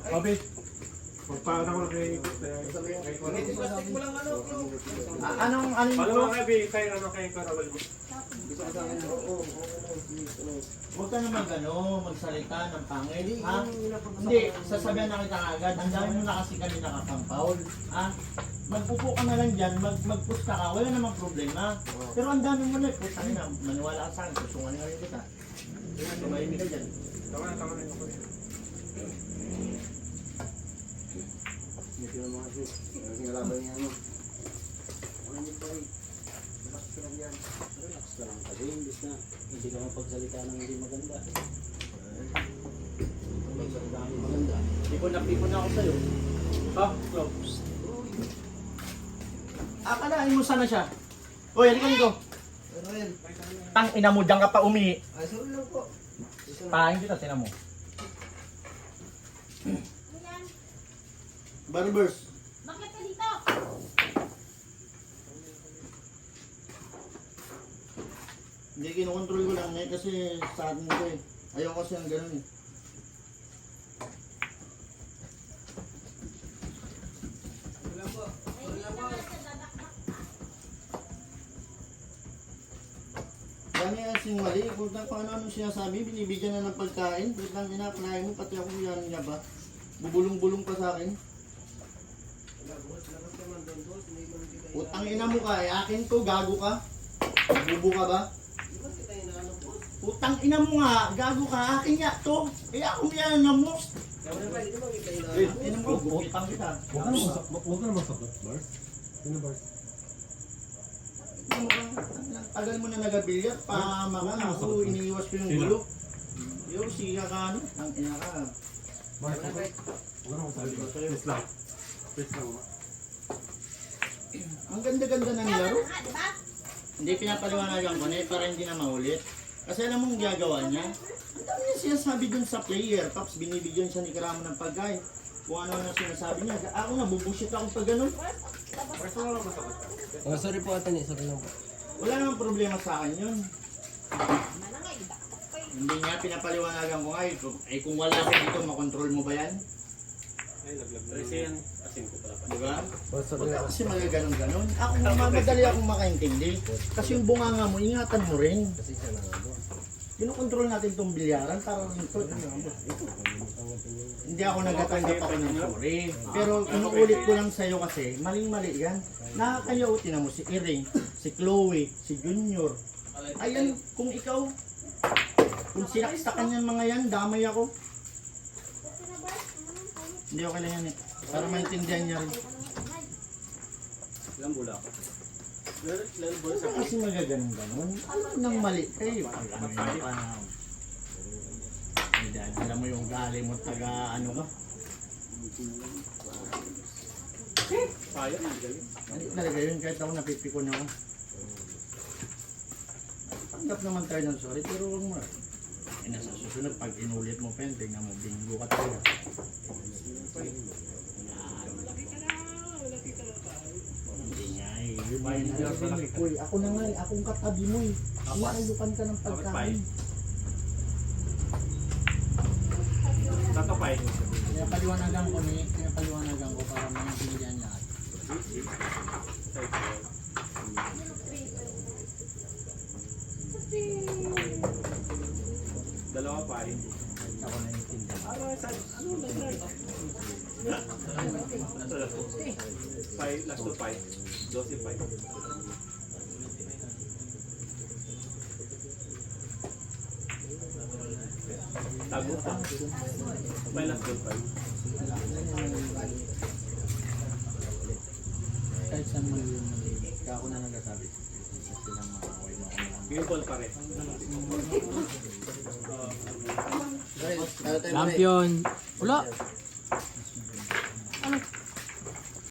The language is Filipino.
Papi. Magpaano ko na kay Anong Paano mo kay Karawal mo? Huwag ka naman magsalita ng pangil, ha? Hindi, sasabihan na kita agad. Ang dami mo na kasi kanina kakampaul, ha? Magpupo ka na lang dyan, magpusta ka, wala namang problema. Pero ang dami mo na, puta na, maniwala ka sa akin, susungan nga rin kita. Tumahimik ka dyan. Tama na yun ako. Hindi ko mga sis. Nalaban niya ano. Ano pa rin. Relax ka lang yan. Relax ka lang kasi imbis na hindi ka mapagsalita ng hindi maganda. Magsalita ng maganda. Pipon na ako sa'yo. Ha? Close. Akalain mo sana siya. Hoy, halika dito. Manuel. Tang ina mo, diyan ka pa umihi. Ay, sorry lang po. Pahain kita, tinan mo. Barbers. Bakit ka dito? Hindi, kinokontrol ko lang eh, kasi sa atin ko eh. Ayaw kasi ang ganun eh. Dami kasing mali, kung ano sinasabi, binibigyan na ng pagkain, biglang ina-apply mo, pati ako yan nga ba? Bubulong-bulong pa sa akin. Utang ina mo ka eh, akin to, gago ka. Bubo ka ba? Utang ina mo nga, gago ka, akin nga to. Eh ako yan na most. Ina mo, utang kita. Huwag ka naman sagot, Bars. Sino Bars? Tagal mo na nagabilyat, pamama na ako, iniiwas ko yung gulo. Yo, siya ka ano, ang ina ka. Bars, huwag ka naman sagot. Please lang. Please lang. Ang ganda-ganda ng laro. Ah, diba? Hindi pinapaliwanagan ko na eh, para hindi na maulit. Kasi alam mo ang gagawa niya. Ang dami niya sinasabi dun sa player. Tapos binibigyan siya ni Karamo ng pagkain. Kung ano na sinasabi niya. Ako na, bubushit ako pag ganun. Bars, wala naman sagot. Oh, sorry po ate, sorry lang po. Wala namang problema sa akin yun. Mana nga, iba. Hindi niya pinapaliwanagan ko nga eh. Kung wala ko dito, makontrol mo ba yan? Ay, naglag na. Kasi yan, asin ko pala. Diba? Oh, Huwag ka kasi magaganon-ganon. Ako madali akong makaintindi. Kasi yung bunganga mo, ingatan mo rin. Kasi siya na nga. Kinukontrol natin itong bilyaran para rin ito. Hindi ako nagtatanggap ako ng sorry. Pero inuulit ko lang sa'yo kasi, maling-mali yan. Nakakayaw, tinan mo si Irene, si Chloe, si Junior. Ayan, kung ikaw, kung sinakstakan yan mga yan, damay ako. Hindi okay lang yan eh. Para maintindihan niya rin. Ilang bula ako. Huwag ka kasi magaganon-ganon. Alam nang mali kayo. Ano pa na. Alam mo yung gali mo taga ano ka. Sayang, ang galing. Mali talaga yun kahit ako napipikon ako. Tanggap naman tayo ng sorry pero huwag mo. Nasa susunod pag inulit mo pen, tingnan mo bingo ka talaga. Hindi nga eh. Uy, ako na nga eh. Akong katabi mo eh. Inaalukan ka ng pagkain. Tatapay. Kaya paliwanagan ko ni, para maintindihan lahat. Dalawa pa, hindi. Ako naiintindihan. Last to 5. 12 5. Tago pa. May last to 5. Kahit saan mo yun mali. Kaya ako na nagsasabi. Silang makakaway mo ako na. Beautiful pa rin. Guys, tayo tayo. Champion. Wala.